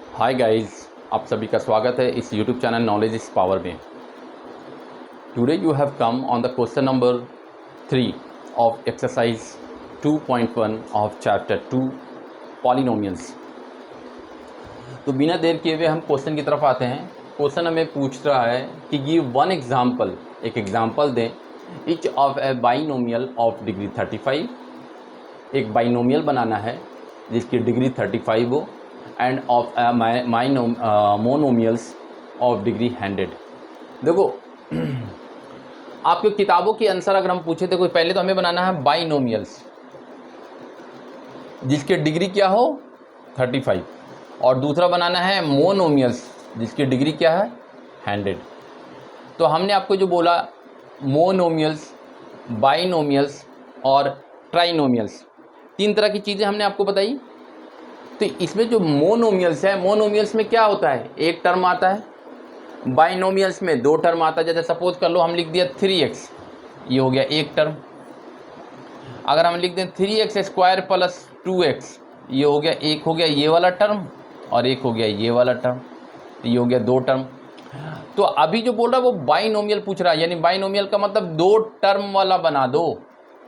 Hi guys, आप सभी का स्वागत है इस YouTube channel knowledge is power में। Today you have come on the question number 3 of exercise 2.1 of chapter 2 polynomials. तो बिना देर किए हुए हम क्वेश्चन की तरफ आते हैं। क्वेश्चन हमें पूछ रहा है कि गिव वन एग्जाम्पल, एक एग्जाम्पल दें। Each of A binomial of degree 35, एक बाइनोमियल बनाना है जिसकी डिग्री 35 हो, end of monomials of degree 100। देखो आपके किताबों के आंसर अगर हम पूछे तो पहले तो हमें बनाना है बाइनोमियल्स जिसके डिग्री क्या हो 35, और दूसरा बनाना है मोनोमियल्स जिसकी डिग्री क्या है 100। तो हमने आपको जो बोला मोनोमियल्स, बाइनोमियल्स और ट्राइनोमियल्स, तीन तरह की चीज़ें हमने आपको बताई। तो इसमें जो मोनोमियल्स है, मोनोमियल्स में क्या होता है, एक टर्म आता है। बाइनोमियल्स में दो टर्म आता है। जैसे सपोज कर लो हम लिख दिया 3x, ये हो गया एक टर्म। अगर हम लिख दें 3x स्क्वायर प्लस 2x, ये हो गया एक, हो गया ये वाला टर्म, और एक हो गया ये वाला टर्म, तो ये हो गया दो टर्म। तो अभी जो बोल रहा है वो बाइनोमियल पूछ रहा है, यानी बाइनोमियल का मतलब दो टर्म वाला बना दो,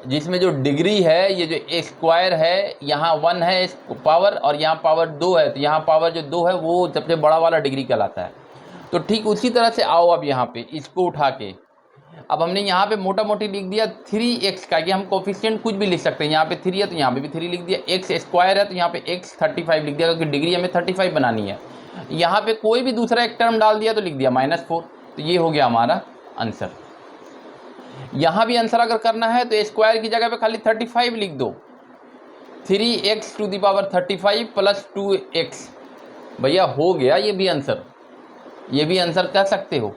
जिसमें जो डिग्री है, ये जो ए स्क्वायर है, यहाँ 1 है पावर और यहाँ पावर 2 है, तो यहाँ पावर जो 2 है वो सबसे बड़ा वाला डिग्री कहलाता है। तो ठीक उसी तरह से आओ अब यहाँ पे इसको उठा के, अब हमने यहाँ पे मोटा मोटी लिख दिया 3x का, कि हम कोफिशिएंट कुछ भी लिख सकते हैं। यहाँ पे 3 है तो यहाँ पे भी 3 लिख दिया, x स्क्वायर है तो यहाँ पे x 35 लिख दिया, क्योंकि डिग्री हमें 35 बनानी है। यहाँ पे कोई भी दूसरा एक टर्म डाल दिया तो लिख दिया -4, तो ये हो गया हमारा आंसर। यहाँ भी आंसर अगर करना है तो स्क्वायर की जगह पे खाली 35 लिख दो, 3x to the power 35 plus 2x, भैया हो गया ये भी आंसर। ये भी आंसर कह सकते हो।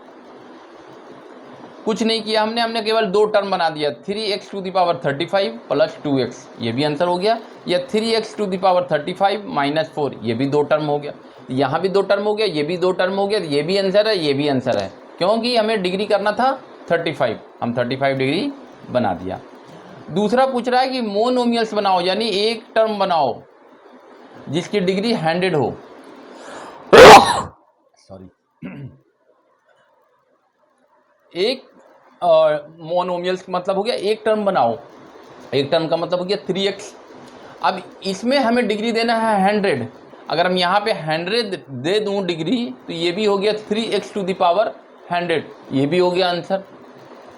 कुछ नहीं किया हमने केवल दो टर्म बना दिया, 3x to the power 35 plus 2x, ये भी आंसर हो गया। या 3x to the power 35 minus 4, ये भी दो टर्म हो गया। यहाँ भी दो टर्म हो गया, ये भी दो टर्म हो गया, ये भी आंसर है, ये भी आंसर है, क्योंकि हमें डिग्री करना था 35, हम 35 डिग्री बना दिया। दूसरा पूछ रहा है कि मोनोमियल्स बनाओ, यानी एक टर्म बनाओ जिसकी डिग्री 100 हो। सॉरी एक मोनोमियल्स मतलब हो गया एक टर्म बनाओ, एक टर्म का मतलब हो गया 3x। अब इसमें हमें डिग्री देना है 100। अगर हम यहाँ पे 100 दे दूँ डिग्री, तो ये भी हो गया 3x टू दी पावर 100, ये भी हो गया आंसर।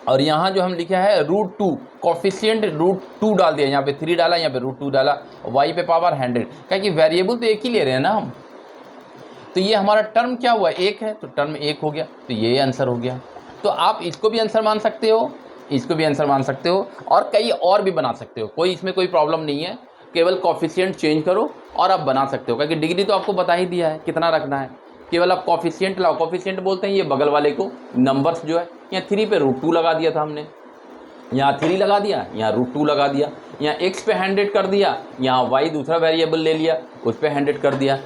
और यहाँ जो हम लिखा है √2, कोफिशिएंट √2 डाल दिया, यहाँ पे 3 डाला, यहाँ पे √2 डाला, y पे पावर 100, क्या कि वेरिएबल तो एक ही ले रहे हैं ना हम। तो ये हमारा टर्म क्या हुआ, एक है, तो टर्म एक हो गया, तो ये आंसर हो गया। तो आप इसको भी आंसर मान सकते हो, इसको भी आंसर मान सकते हो, और कई और भी बना सकते हो, कोई इसमें कोई प्रॉब्लम नहीं है। केवल कोफिशिएंट चेंज करो और आप बना सकते हो, क्योंकि डिग्री तो आपको बता ही दिया है कितना रखना है। केवल आप कोफिशिएंट लाओ, कोफिशिएंट बोलते हैं ये बगल वाले को, नंबर्स जो है, यहाँ 3 पे √2 लगा दिया था हमने, यहाँ 3 लगा दिया, यहाँ √2 लगा दिया, यहाँ x पे 100 कर दिया, यहाँ y दूसरा वेरिएबल ले लिया, उस पर 100 कर दिया,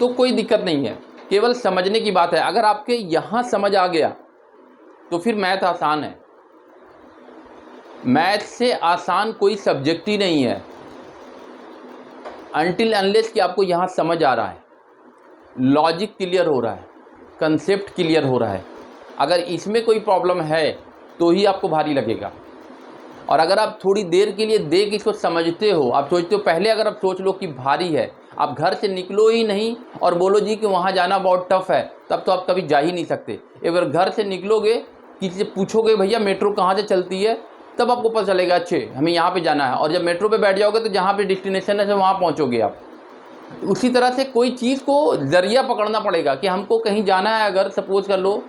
तो कोई दिक्कत नहीं है, केवल समझने की बात है। अगर आपके यहाँ समझ आ गया तो फिर मैथ आसान है। मैथ से आसान कोई सब्जेक्ट ही नहीं है, अनटिल अनलेस कि आपको यहाँ समझ आ रहा है, लॉजिक क्लियर हो रहा है, कंसेप्ट क्लियर हो रहा है। अगर इसमें कोई प्रॉब्लम है तो ही आपको भारी लगेगा। और अगर आप थोड़ी देर के लिए देख इसको समझते हो, आप सोचते हो, पहले अगर आप सोच लो कि भारी है, आप घर से निकलो ही नहीं और बोलो जी कि वहाँ जाना बहुत टफ है, तब तो आप कभी जा ही नहीं सकते। अगर घर से निकलोगे, किसी से पूछोगे भैया मेट्रो कहाँ से चलती है, तब आपको पता चलेगा अच्छे हमें यहाँ पे जाना है, और जब मेट्रो पे बैठ जाओगे तो जहाँ पे डेस्टिनेशन है वहाँ पहुँचोगे आप। उसी तरह से कोई चीज़ को ज़रिया पकड़ना पड़ेगा कि हमको कहीं जाना है। अगर सपोज कर लो,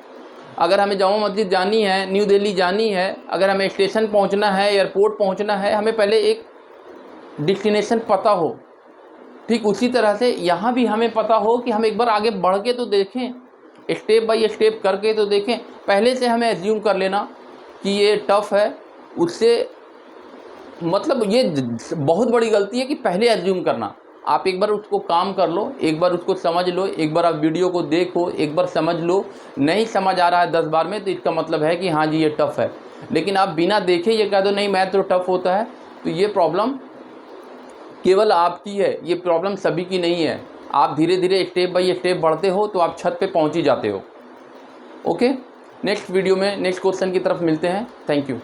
अगर हमें जामा मस्जिद जानी है, न्यू दिल्ली जानी है, अगर हमें स्टेशन पहुंचना है, एयरपोर्ट पहुंचना है, हमें पहले एक डेस्टिनेशन पता हो। ठीक उसी तरह से यहाँ भी हमें पता हो कि हम एक बार आगे बढ़ के तो देखें, स्टेप बाय स्टेप करके तो देखें। पहले से हमें एज्यूम कर लेना कि ये टफ़ है, उससे मतलब ये बहुत बड़ी गलती है कि पहले एज्यूम करना। आप एक बार उसको काम कर लो, एक बार उसको समझ लो, एक बार आप वीडियो को देखो, एक बार समझ लो। नहीं समझ आ रहा है 10 बार में तो इसका मतलब है कि हाँ जी ये टफ़ है। लेकिन आप बिना देखे ये कह दो नहीं मैथ तो टफ़ होता है, तो ये प्रॉब्लम केवल आपकी है, ये प्रॉब्लम सभी की नहीं है। आप धीरे धीरे स्टेप बाय स्टेप बढ़ते हो तो आप छत पे पहुंच ही जाते हो। ओके, नेक्स्ट वीडियो में नेक्स्ट क्वेश्चन की तरफ मिलते हैं। Thank you.